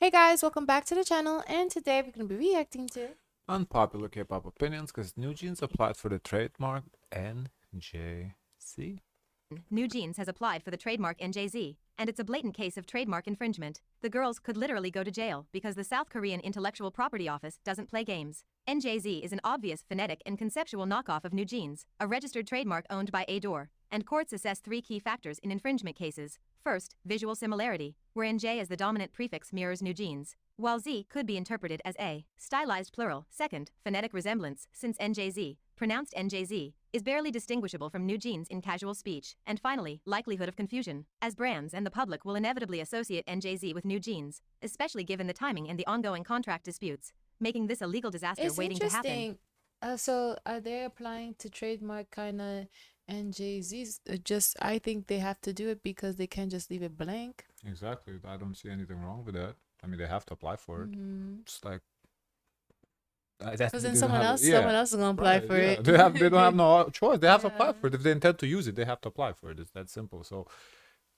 Hey guys, welcome back to the channel, and today we're going to be reacting to Unpopular K-pop opinions because NewJeans applied for the trademark NJZ. NewJeans has applied for the trademark NJZ, and it's a blatant case of trademark infringement. The girls could literally go to jail because the South Korean Intellectual Property Office doesn't play games. NJZ is an obvious phonetic and conceptual knockoff of NewJeans, a registered trademark owned by Adore, and courts assess three key factors in infringement cases. First, visual similarity, where NJ as the dominant prefix mirrors NewJeans, while Z could be interpreted as A, stylized plural. Second, phonetic resemblance, since NJZ, pronounced NJZ, is barely distinguishable from NewJeans in casual speech. And finally, likelihood of confusion, as brands and the public will inevitably associate NJZ with NewJeans, especially given the timing and the ongoing contract disputes, making this a legal disaster it's waiting to happen. interesting. So are they applying to trademark kind of NJZs? I think they have to do it because they can't just leave it blank. Exactly. I don't see anything wrong with that. I mean, they have to apply for it. It's like Because then someone else is gonna apply for it. They don't have no choice. They have to apply for it. If they intend to use it, they have to apply for it. It's that simple. So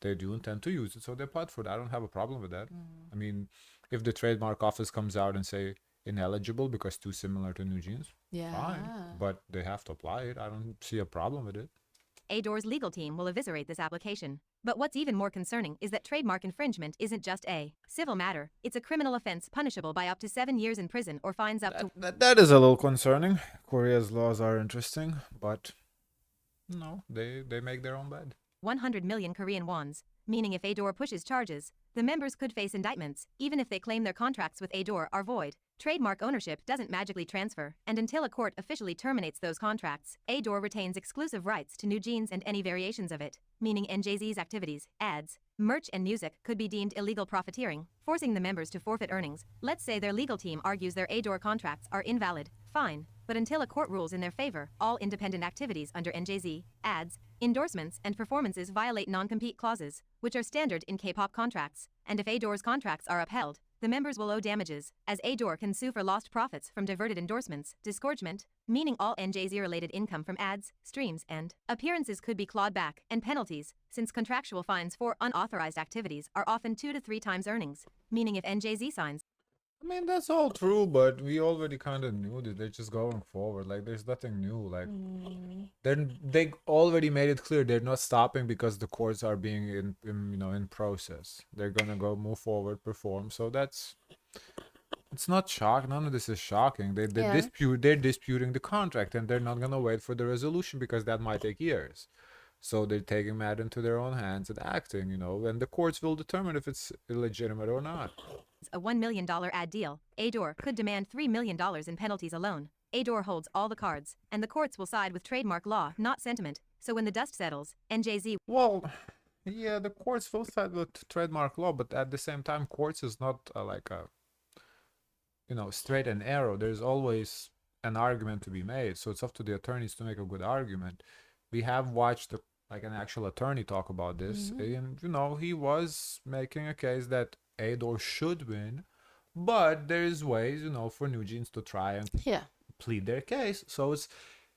they do intend to use it, so they applied for it. I don't have a problem with that. I mean, if the trademark office comes out and say ineligible because too similar to NewJeans, fine. But they have to apply it. I don't see a problem with it. Adore's legal team will eviscerate this application. But what's even more concerning is that trademark infringement isn't just a civil matter, it's a criminal offense punishable by up to 7 years in prison or fines up to... That is a little concerning. Korea's laws are interesting, but no, they make their own bed. 100 million Korean wons, meaning if Adore pushes charges, the members could face indictments, even if they claim their contracts with Adore are void. Trademark ownership doesn't magically transfer, and until a court officially terminates those contracts, Adore retains exclusive rights to NewJeans and any variations of it, meaning NJZ's activities, ads, merch and music could be deemed illegal profiteering, forcing the members to forfeit earnings. Let's say their legal team argues their Adore contracts are invalid, fine, but until a court rules in their favor, all independent activities under NJZ, ads, endorsements and performances violate non-compete clauses, which are standard in K-pop contracts, and if Adore's contracts are upheld, the members will owe damages, as Adore can sue for lost profits from diverted endorsements, disgorgement, meaning all NJZ-related income from ads, streams, and appearances could be clawed back, and penalties, since contractual fines for unauthorized activities are often 2 to 3 times earnings, meaning if NJZ signs... I mean, that's all true, but we already kind of knew that they're just going forward. Like, there's nothing new. Like, they already made it clear they're not stopping because the courts are being in process. They're gonna go move forward, perform. So it's not shock. None of this is shocking. They're disputing the contract, and they're not gonna wait for the resolution because that might take years. So they're taking matter into their own hands and acting, and the courts will determine if it's illegitimate or not. A $1 million ad deal, Adore could demand $3 million in penalties alone. Adore holds all the cards, and the courts will side with trademark law, not sentiment. So when the dust settles, NJZ... Well, yeah, the courts will side with trademark law, but at the same time, courts is not like a, straight and arrow. There's always an argument to be made. So it's up to the attorneys to make a good argument. We have watched an actual attorney talk about this, and he was making a case that Adore should win, but there's ways, for NewJeans to try and plead their case. So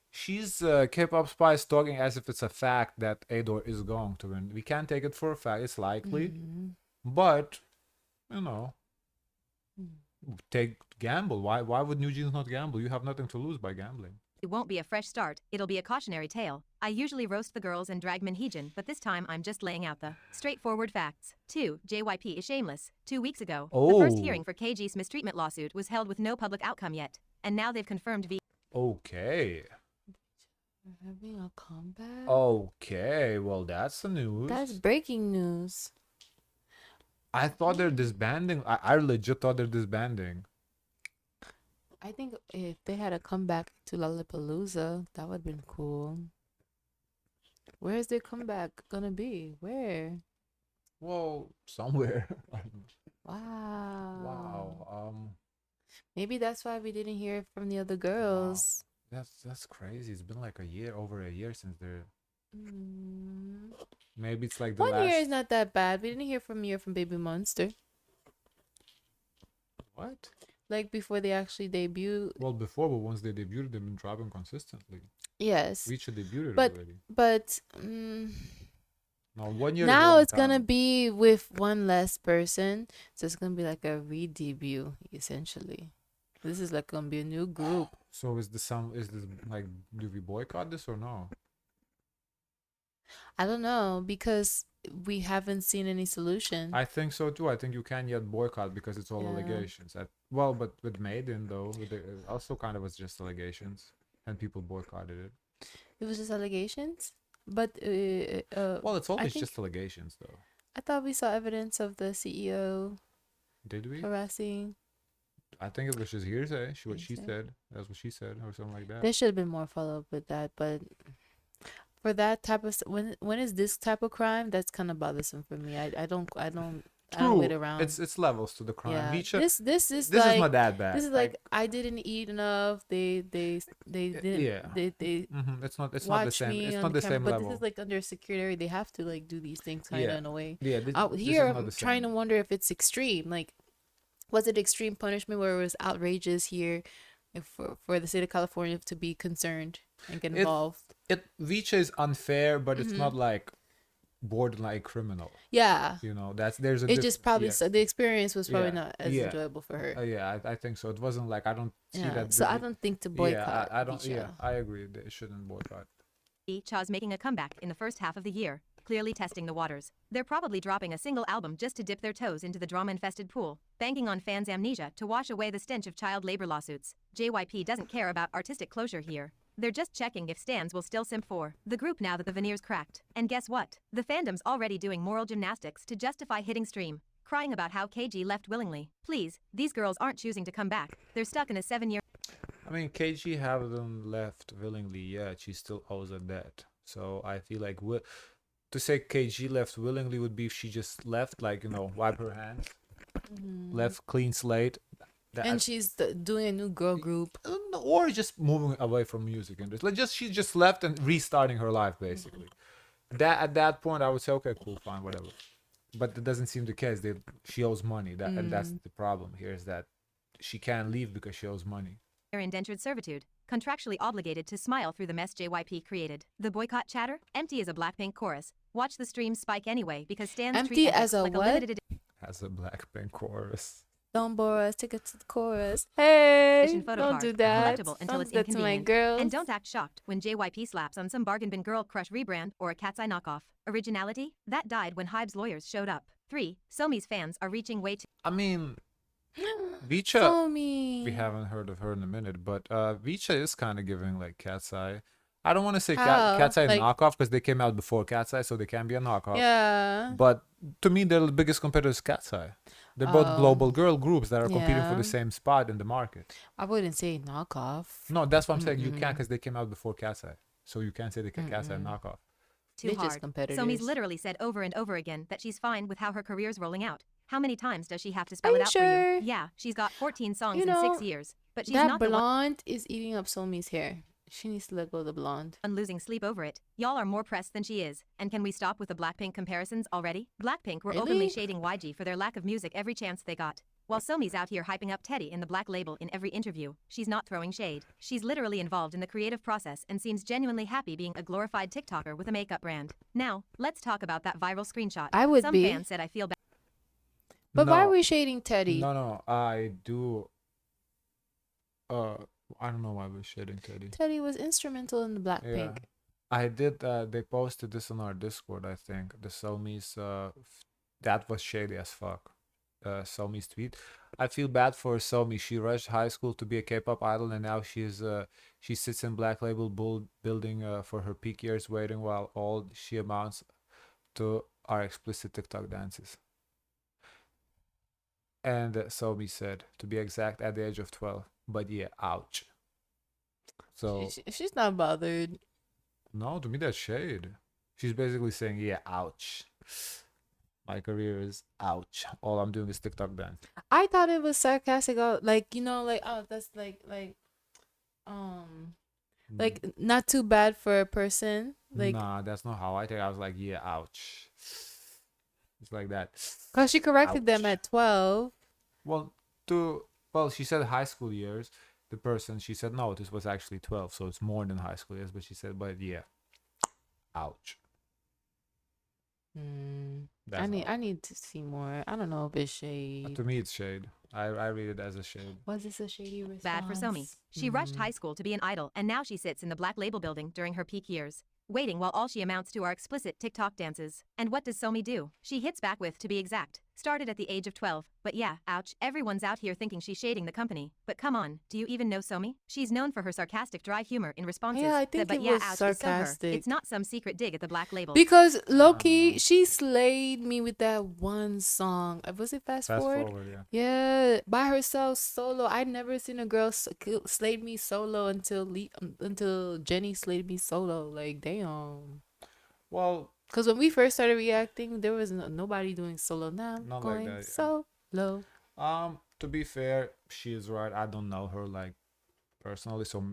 she's K-pop spies talking as if it's a fact that Adore is going to win. We can't take it for a fact. It's likely, but take gamble. Why would NewJeans not gamble? You have nothing to lose by gambling. It won't be a fresh start, it'll be a cautionary tale. I usually roast the girls and drag Minheejin, but this time I'm just laying out the straightforward facts. 2. JYP is shameless. 2 weeks ago, the first hearing for KG's mistreatment lawsuit was held with no public outcome yet, and now they've confirmed Okay. Having a comeback? Okay, well, that's the news. That's breaking news. I thought they're disbanding. I legit thought they're disbanding. I think if they had a comeback to Lollapalooza, that would have been cool. Where is their comeback gonna be? Where? Well, somewhere. Wow. Wow. Maybe that's why we didn't hear from the other girls. Wow. That's crazy. It's been like over a year since they're. Maybe it's like the 1 year is not that bad. We didn't hear from Baby Monster. What? Like before they actually debuted. Well, before, but once they debuted, they've been dropping consistently. Yes. VCHA debuted but already. but No, 1 year is a Now long it's gonna time. be with one less person, so it's gonna be like a re-debut essentially. This is like gonna be a new group. So is this like, do we boycott this or no? I don't know because we haven't seen any solution. I think so too. I think you can't yet boycott because it's all Yeah. allegations. Well, but with Maiden though, also kind of was just allegations, and people boycotted it. It was just allegations, but Well, it's always think- just allegations though. I thought we saw evidence of the CEO Did we? harassing. I think it was just hearsay. What she Hearsay. said. That's what she said, or something like that. There should have been more follow up with that, but for that type of when is this type of crime, that's kind of bothersome for me. I don't wait around. It's levels to the crime. Yeah, VCHA, this is this like is not that bad. this is like I didn't eat enough. They didn't. yeah. They It's not the watch same. me It's on not the camera, same but level. this is like under security. They have to like do these things kind of Yeah. in a way. Yeah, Out this here, is not I'm the trying to same. wonder if it's extreme. Like, was it extreme punishment where it was outrageous here, for the state of California to be concerned and get involved? VCHA is unfair, but it's Mm-hmm. not like borderline criminal. Yeah, You know, there's a it just probably yeah. the experience was probably Yeah. not as Yeah. enjoyable for her. Yeah, I think so. It wasn't like I don't see Yeah, that. so I don't think to boycott. Yeah, I don't. VCHA. Yeah, I agree. They shouldn't boycott. VCHA's making a comeback in the first half of the year, clearly testing the waters. They're probably dropping a single album just to dip their toes into the drama-infested pool, banking on fans' amnesia to wash away the stench of child labor lawsuits. JYP doesn't care about artistic closure here. They're just checking if stans will still simp for the group now that the veneer's cracked. And guess what? The fandom's already doing moral gymnastics to justify hitting stream, crying about how KG left willingly. Please, these girls aren't choosing to come back. They're stuck in a 7-year I mean, KG haven't left willingly yet. She still owes a debt. So I feel like to say KG left willingly would be if she just left, like, wipe her hands, left clean slate. And she's doing a new girl group. Or just moving away from music industry. Like she just left and restarting her life basically. That at that point I would say, okay, cool, fine, whatever. But that doesn't seem the case. She owes money. And that's the problem here, is that she can't leave because she owes money. indentured servitude, contractually obligated to smile through the mess JYP created. The boycott chatter? Empty as a Blackpink chorus. Watch the stream spike anyway because stans Empty treat as ethics a like what? a limited Has a Blackpink chorus. Don't bore us. Take it to the chorus. Hey, edition photo don't card, do that. collectible until Don't it's do that to my inconvenient. girls. And don't act shocked when JYP slaps on some bargain bin girl crush rebrand or a Cat's Eye knockoff. Originality? That died when Hybe's lawyers showed up. 3. Somi's fans are reaching way too. I mean, VCHA, Somi. we haven't heard of her in a minute, but VCHA is kind of giving like Cat's Eye. I don't want to say How? Cat's Eye Like- knockoff because they came out before Cat's Eye, so they can be a knockoff. Yeah. But to me, they're the biggest competitors, Cat's Eye. They're both global girl groups that are competing for Yeah. the same spot in the market. I wouldn't say knockoff. No, that's what I'm saying. You can't, because they came out before Cat's Eye. So you can't say they can Cat's Eye knockoff. Too They're hard. just competitors. Somi's literally said over and over again that she's fine with how her career's rolling out. How many times does she have to spell Are it you out sure? for you? Yeah, she's got 14 songs You in know, 6 years, but she's That not the blonde is eating up Somi's hair. She needs to let go of the blonde. one losing sleep over it. Y'all are more pressed than she is. And can we stop with the Blackpink comparisons already? Blackpink were openly Really? shading YG for their lack of music every chance they got. While Somi's out here hyping up Teddy in the Black label in every interview, she's not throwing shade. She's literally involved in the creative process and seems genuinely happy being a glorified TikToker with a makeup brand. Now, let's talk about that viral screenshot. I would Some be. fans said I feel bad. But why No. are we shading Teddy? No, I do. I don't know why we're shading Teddy. Teddy was instrumental in the Blackpink. I did. They posted this on our Discord. I think the Somi's. That was shady as fuck. Somi's tweet. I feel bad for Somi. She rushed high school to be a K-pop idol, and now she sits in Black Label building for her peak years, waiting while all she amounts to are explicit TikTok dances. And Somi said, to be exact, at the age of 12. But yeah, ouch. So She's not bothered. no, to me that's shade. She's basically saying, yeah, ouch. My career is ouch. All I'm doing is TikTok dance. I thought it was sarcastic. Like oh, that's like not too bad for a person. Like, nah, that's not how I take it. I was like, yeah, ouch. It's like that. cause she corrected them Ouch. at 12. Well, she said high school years. The person, she said, no, this was actually 12, so it's more than high school years. But she said, but yeah, ouch. That's I all. need to see more. I don't know if it's shade. To me, it's shade. I read it as a shade. Was this a shady response? Bad for Somi. She rushed high school to be an idol, and now she sits in the Black Label building during her peak years, waiting while all she amounts to are explicit TikTok dances. And what does Somi do? She hits back with, to be exact, started at the age of 12. But yeah, ouch, everyone's out here thinking she's shading the company. But come on, do you even know Somi? She's known for her sarcastic dry humor in responses. Yeah, I think but it yeah, was ouch, is so her. sarcastic. It's not some secret dig at the Black Label. Because Loki, she slayed me with that one song. Was it Fast Fast Forward? forward, yeah. Yeah, by herself, solo. I'd never seen a girl slayed me solo until Jenny slayed me solo. Like, damn. Well, Because when we first started reacting, there was nobody doing solo. Now I'm Not like going that, yeah. solo. to be fair, she is right. I don't know her like personally, so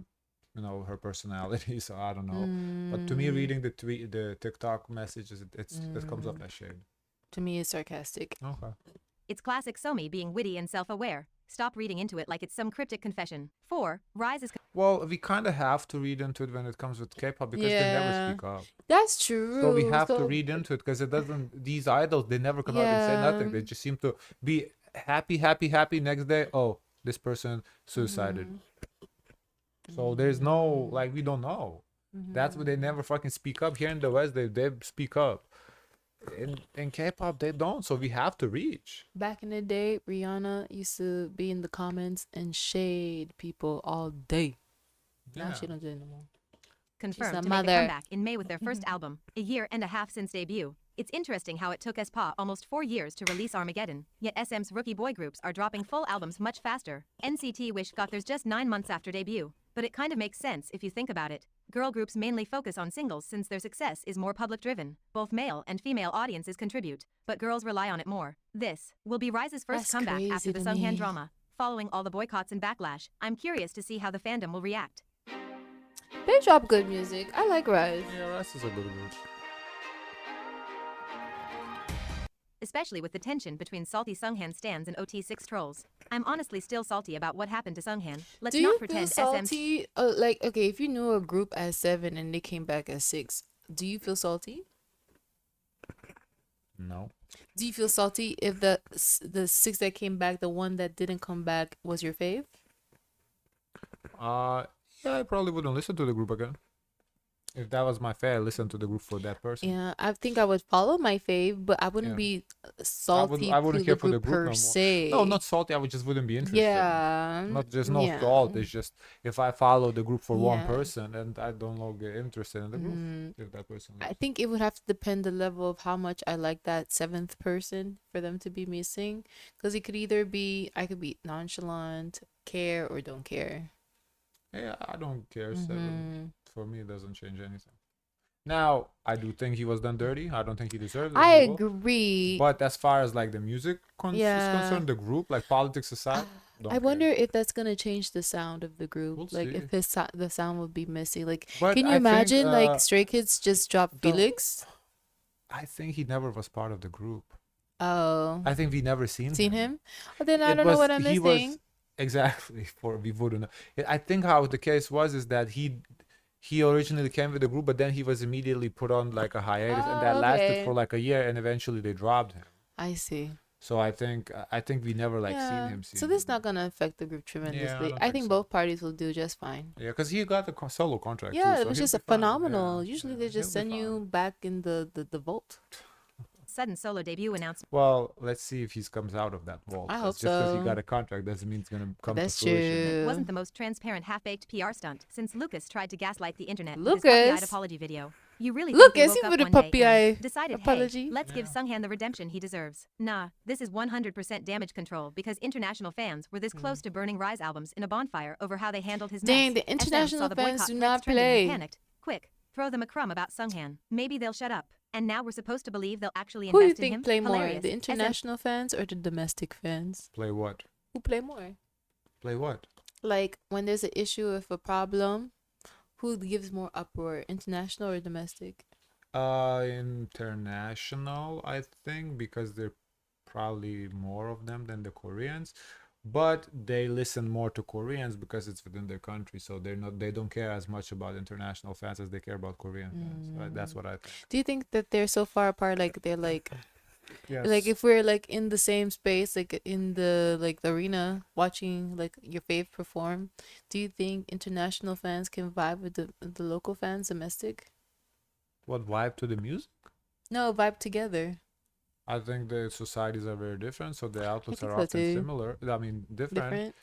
her personality. So I don't know. But to me, reading the TikTok messages, it comes off as shade. To me, it's sarcastic. Okay. It's classic Somi being witty and self-aware. Stop reading into it like it's some cryptic confession. 4. RIIZE is Well, we kind of have to read into it when it comes with K-pop because they never Yeah. speak up. That's true. So we have to read into it because it doesn't. These idols, they never come out and say nothing. They just seem to be happy, happy, happy. Next day, oh, this person suicided. So there's no like we don't know. That's why they never fucking speak up. Here in the West, they speak up. In K-pop, they don't. So we have to reach. Back in the day, Rihanna used to be in the comments and shade people all day. Now Yeah. she don't do it anymore. confirmed a to make a mother. comeback in May with their first album, a year and a half since debut. It's interesting how it took SPA almost 4 years to release Armageddon, yet SM's rookie boy groups are dropping full albums much faster. NCT Wish got theirs just 9 months after debut, but it kind of makes sense if you think about it. Girl groups mainly focus on singles since their success is more public-driven. Both male and female audiences contribute, but girls rely on it more. This will be RIIZE's first That's comeback after crazy the to Sunghan me. drama. Following all the boycotts and backlash, I'm curious to see how the fandom will react. They drop good music. I like RIIZE. Yeah, RIIZE is a good group. Especially with the tension between salty Sunghan stans and OT6 trolls. I'm honestly still salty about what happened to Sunghan. Let's Do not you feel pretend SM. salty? Like, okay, if you knew a group as 7 and they came back as 6, do you feel salty? No. Do you feel salty if the 6 that came back, the one that didn't come back, was your fave? Yeah, I probably wouldn't listen to the group again. If that was my fave, I listen to the group for that person. Yeah, I think I would follow my fave, but I wouldn't Yeah. be salty I wouldn't to care the for the group group no per more. se. No, not salty. I just wouldn't be interested. Yeah. Not just no yeah. fault. It's just if I follow the group for one Yeah. person and I don't get interested in the group. If that person. I leaves. think it would have to depend the level of how much I like that 7th person for them to be missing. Because it could either be, I could be nonchalant, care, or don't care. Yeah, I don't care. 7 for me, it doesn't change anything. Now, I do think he was done dirty. I don't think he deserved it. I as well. agree. But as far as like the music is Yeah. concerned, the group, like politics aside, don't I care. wonder if that's gonna change the sound of the group. We'll like see. if the sound would be missing. Like, But can you I think, imagine like Stray Kids just drop the- Felix? I think he never was part of the group. Oh, I think we never seen him? Well, then I It don't know was- what I'm he missing. was exactly for we wouldn't know. I think how the case was is that he originally came with the group, but then he was immediately put on like a hiatus, and that Oh, lasted okay. for like a year, and eventually they dropped him. I see. So I think we never like seen him. So this is not gonna affect the group tremendously. don't I think think so. both parties will do just fine. Yeah, because he got a solo contract. Yeah, too, it so was he'll just be a fine. phenomenal. Yeah, Usually yeah, they just he'll be send you fine. back in the vault. Sudden solo debut announcement. Well, let's see if he comes out of that vault. I 'cause hope just because he so. got a contract doesn't mean it's gonna come That's to fruition. true. Wasn't the most transparent half-baked PR stunt since Lucas tried to gaslight the internet with his puppy-eyed Lucas? apology video. You really Lucas, think he he woke with up a one day puppy and eye decided, apology? hey, let's give Sunghan the redemption he deserves. Nah, this is 100% damage control because international fans were this close to burning RIIZE albums in a bonfire over how they handled his Dang, mess. the SM saw international the fans boycott do threads not trending and play. panicked. Quick, throw them a crumb about Sunghan. Maybe they'll shut up. And now we're supposed to believe they'll actually Who do you invest in think him? play more, Hilarious. the SM international fans or the domestic fans? Play what? Who play more? Play what? Like when there's an issue with a problem, who gives more uproar, international or domestic? International, I think, because there are probably more of them than the Koreans. but they listen more to Koreans because it's within their country, so they don't care as much about international fans as they care about Korean fans. That's what I think. Do you think that they're so far apart, like they're like Yes. if we're like in the same space, like in the arena watching like your fave perform, do you think international fans can vibe with the local fans, domestic? What vibe to the music? No, vibe together. I think the societies are very different, so the I outlooks think are so often too. similar. I mean, different. Different.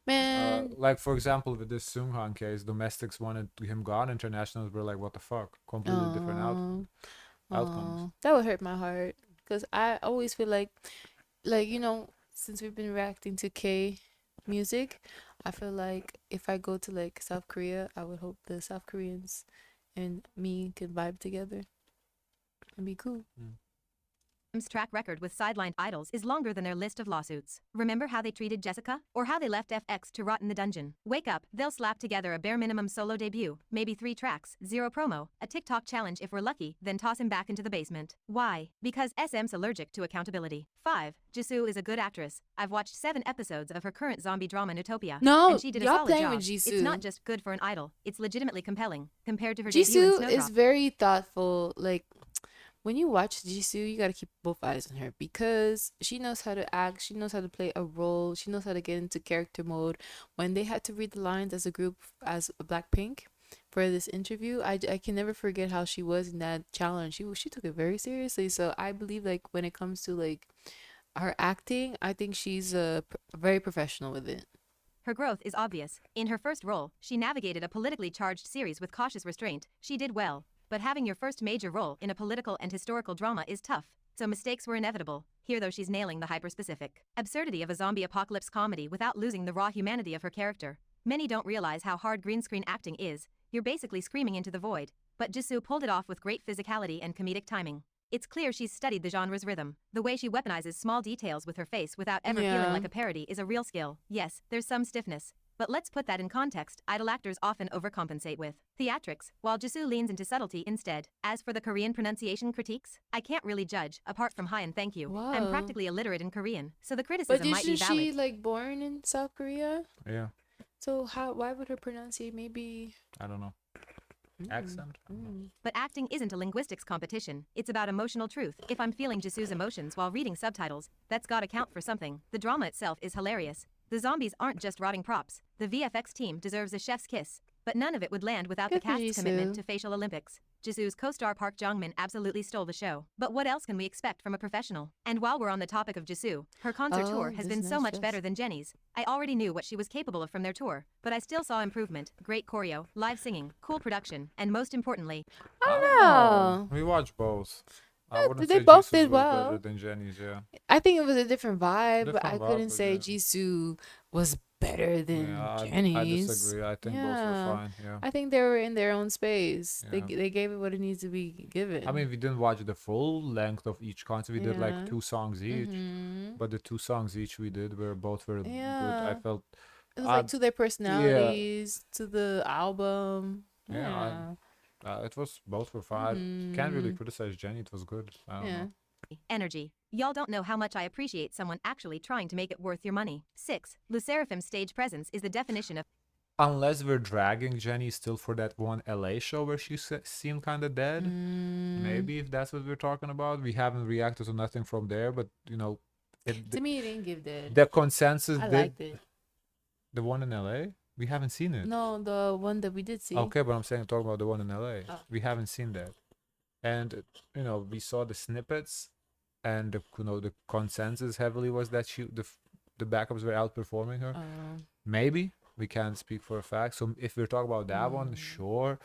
Man. Like for example, with this Sunghan case, domestics wanted him gone, internationals were like, "What the fuck?" Completely different outcomes. That would hurt my heart because I always feel like since we've been reacting to K music, I feel like if I go to like South Korea, I would hope the South Koreans and me can vibe together and be cool. Track record with sidelined idols is longer than their list of lawsuits. Remember how they treated Jessica? Or how they left FX to rot in the dungeon? Wake up, they'll slap together a bare minimum solo debut, maybe 3 tracks, 0 promo, a TikTok challenge if we're lucky, then toss him back into the basement. Why? Because SM's allergic to accountability. 5. Jisoo is a good actress. I've watched 7 episodes of her current zombie drama Utopia. No, and she did a y'all solid playing job. with Jisoo. It's not just good for an idol, it's legitimately compelling. Compared to her debut in Jisoo Snowdrop. is very thoughtful. Like when you watch Jisoo, you gotta keep both eyes on her because she knows how to act. She knows how to play a role. She knows how to get into character mode. When they had to read the lines as a group, as Blackpink, for this interview, I can never forget how she was in that challenge. She took it very seriously. So I believe like when it comes to like her acting, I think she's very professional with it. Her growth is obvious. In her first role, she navigated a politically charged series with cautious restraint. She did well. But having your first major role in a political and historical drama is tough, so mistakes were inevitable. Here though she's nailing the hyper-specific absurdity of a zombie apocalypse comedy without losing the raw humanity of her character. Many don't realize how hard green screen acting is. You're basically screaming into the void. But Jisoo pulled it off with great physicality and comedic timing. It's clear she's studied the genre's rhythm. The way she weaponizes small details with her face without ever feeling like a parody is a real skill. Yes, there's some stiffness. But let's put that in context, idol actors often overcompensate with theatrics, while Jisoo leans into subtlety instead. As for the Korean pronunciation critiques, I can't really judge, apart from hi and thank you. Wow. I'm practically illiterate in Korean, so the criticism might be But valid. isn't she like born in South Korea? Yeah. So why would her pronunciation maybe? I don't know. Accent. But acting isn't a linguistics competition, it's about emotional truth. If I'm feeling Jisoo's emotions while reading subtitles, that's gotta count for something. The drama itself is hilarious. The zombies aren't just rotting props. The VFX team deserves a chef's kiss. But none of it would land without Good the for cast's commitment Jisoo. to facial Olympics. Jisoo's co-star Park Jongmin absolutely stole the show. But what else can we expect from a professional? And while we're on the topic of Jisoo, her concert tour has been so much better than Jennie's. I already knew what she was capable of from their tour, but I still saw improvement. Great choreo, live singing, cool production, and most importantly, I don't know. We watched both. I Yeah, wouldn't they say both Jisoo's did was well. better than Jenny's, yeah. I think it was a different vibe, but Different I vibe, couldn't but say yeah. Jisoo was better than Yeah, I Jenny's. disagree. I think both were fine, yeah. I think they were in their own space. Yeah. They gave it what it needs to be given. I mean, we didn't watch the full length of each concert. We did like Yeah. 2 songs each, but the 2 songs each we did were both very good. I Yeah. felt it was like to their personalities, to the album. Yeah, it was both were fine. Can't really criticize Jenny. It was good. I don't know. energy. Y'all don't know how much I appreciate someone actually trying to make it worth your money. 6. SSERAFIM's stage presence is the definition of Unless we're dragging Jenny still for that one LA show where she seemed kind of dead. Maybe if that's what we're talking about. We haven't reacted to nothing from there, but you know, To me, it didn't give that. the consensus I did. liked it. The one in LA? We haven't seen it. No, the one that we did see. Okay, but I'm saying talking about the one in LA. Oh. We haven't seen that. And you know, we saw the snippets and the consensus heavily was that the backups were outperforming her. Maybe we can't speak for a fact. So if we're talking about that one, sure.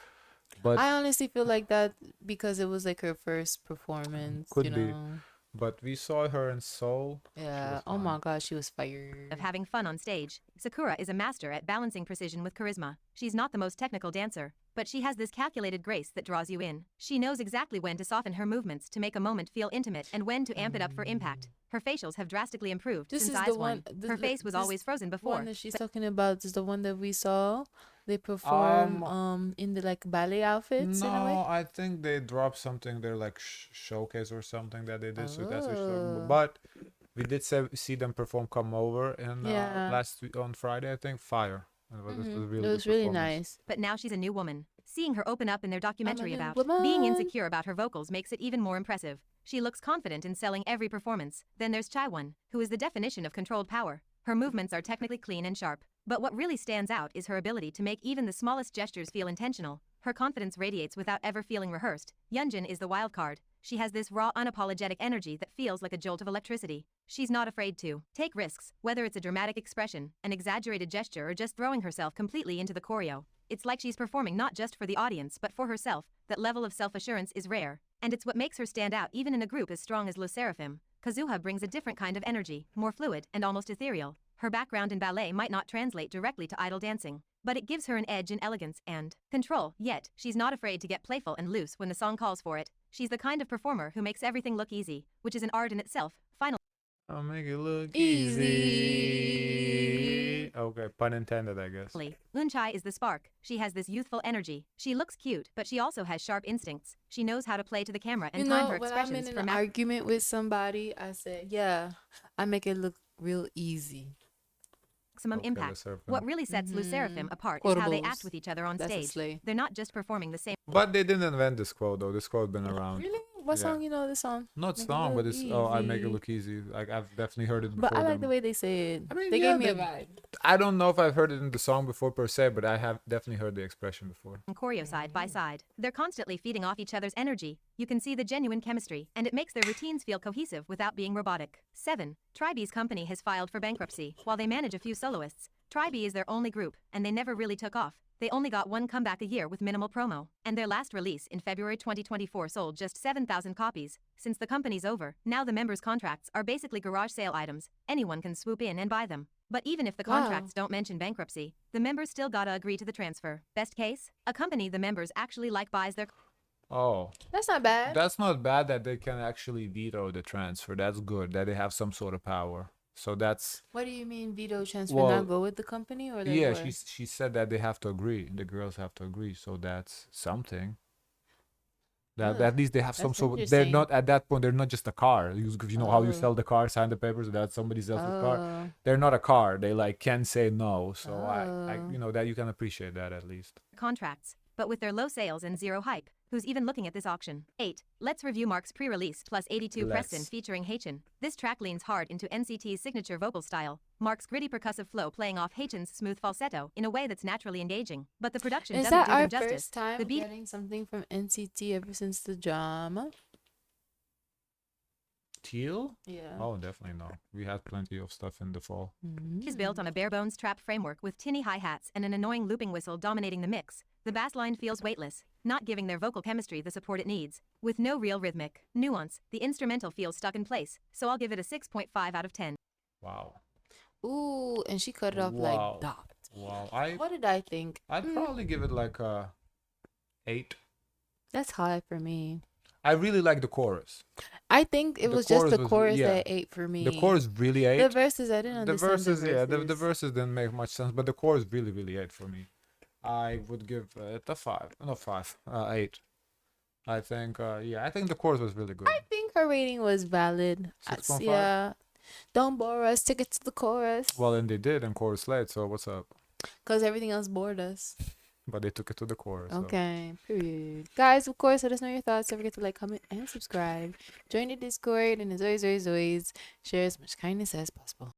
But I honestly feel like that because it was like her first performance. Could you be. know? But we saw her in Seoul. Yeah. was Oh fine. my gosh, she was fired. of having fun on stage. Sakura is a master at balancing precision with charisma. She's not the most technical dancer, but she has this calculated grace that draws you in. She knows exactly when to soften her movements to make a moment feel intimate and when to amp it up for impact. Her facials have drastically improved This since is Eyes the one. 1. Her face was always frozen before. One that she's talking about is the one that we saw. They perform in the like ballet outfits in a way. No, I think they dropped something there like showcase or something that they did. So that's what she's talking Oh. about. But We did see them perform "Come Over" in Yeah. last week on Friday, I think. Fire. It was a It really was good really performance. nice. But now she's a new woman. Seeing her open up in their documentary new about woman. being insecure about her vocals makes it even more impressive. She looks confident in selling every performance. Then there's Chaiwon, who is the definition of controlled power. Her movements are technically clean and sharp, but what really stands out is her ability to make even the smallest gestures feel intentional. Her confidence radiates without ever feeling rehearsed. Yeonjun is the wild card. She has this raw, unapologetic energy that feels like a jolt of electricity. She's not afraid to take risks, whether it's a dramatic expression, an exaggerated gesture, or just throwing herself completely into the choreo. It's like she's performing not just for the audience but for herself. That level of self-assurance is rare, and it's what makes her stand out even in a group as strong as SSERAFIM. Kazuha brings a different kind of energy, more fluid and almost ethereal. Her background in ballet might not translate directly to idol dancing, but it gives her an edge in elegance and control. Yet, she's not afraid to get playful and loose when the song calls for it. She's the kind of performer who makes everything look easy, which is an art in itself. Finally, I'll make it look Easy. easy. Okay, pun intended, I guess. Eunchae is the spark. She has this youthful energy. She looks cute, but she also has sharp instincts. She knows how to play to the camera and You time know, her when I'm expressions in for an argument with somebody, I say, yeah, I make it look real easy. maximum Okay, impact. SSERAFIM. What really sets Mhm. SSERAFIM apart is how they Quotables. act with each other on That's a stage. slay. They're not just performing the same But they didn't invent this quote though. This quote been around. Really? What Yeah. song you know this song? Not Make it song, but look it's I make it easy. look easy. Like I've definitely heard it before. But I like them. the way they say it. I mean, They yeah, gave me a they- vibe. I don't know if I've heard it in the song before per se, but I have definitely heard the expression before. choreo side by side. They're constantly feeding off each other's energy. You can see the genuine chemistry, and it makes their routines feel cohesive without being robotic. 7. TRIIZE's company has filed for bankruptcy. While they manage a few soloists, TRIIZE is their only group, and they never really took off. They only got one comeback a year with minimal promo, and their last release in February 2024 sold just 7,000 copies. Since the company's over, now the members' contracts are basically garage sale items. Anyone can swoop in and buy them. But even if the Wow. contracts don't mention bankruptcy, the members still gotta agree to the transfer. Best case, a company the members actually like buys their Oh, That's not bad. that's not bad that they can actually veto the transfer. That's good that they have some sort of power. So that's What do you mean veto transfer? Well, Not go with the company or yeah. what? She said that they have to agree. The girls have to agree. So that's something. That Huh, at least they have some that's sort. They're interesting. not at that point. They're not just a car. You know how you Oh. sell the car, sign the papers, that's somebody else's car. Oh. They're not a car. They like can say no. So I Oh. you know that you can appreciate that at least. contracts, but with their low sales and zero hype, who's even looking at this auction? 8. Let's review Mark's pre-release plus 82 Preston Let's. featuring Haechan. This track leans hard into NCT's signature vocal style. Mark's gritty percussive flow playing off Haechan's smooth falsetto in a way that's naturally engaging. But the production Is doesn't that do our them justice. first time The beat getting something from NCT ever since the drama? Teal? Yeah. Oh, definitely no. We had plenty of stuff in the fall. is built on a bare-bones trap framework with tinny hi-hats and an annoying looping whistle dominating the mix. The bass line feels weightless, not giving their vocal chemistry the support it needs. With no real rhythmic nuance, the instrumental feels stuck in place, so I'll give it a 6.5 out of 10. Wow. Ooh, and she cut it off Wow. like that. Wow. What did I think? I'd probably give it like a 8. That's high for me. I really like the chorus. I think it The was just chorus the was- chorus yeah. that ate for me. The chorus really ate. The verses, I didn't The understand verses, the yeah, verses. the verses didn't make much sense, but the chorus really ate for me. I would give it a 5, not 5, 8. I think, I think the chorus was really good. I think her rating was valid. 6.5? Yeah. Don't bore us. Take it to the chorus. Well, and they did, and chorus late, so what's up? Because everything else bored us. But they took it to the chorus. so. Okay, period. Guys, of course, let us know your thoughts. Don't forget to like, comment, and subscribe. Join the Discord, and as always, share as much kindness as possible.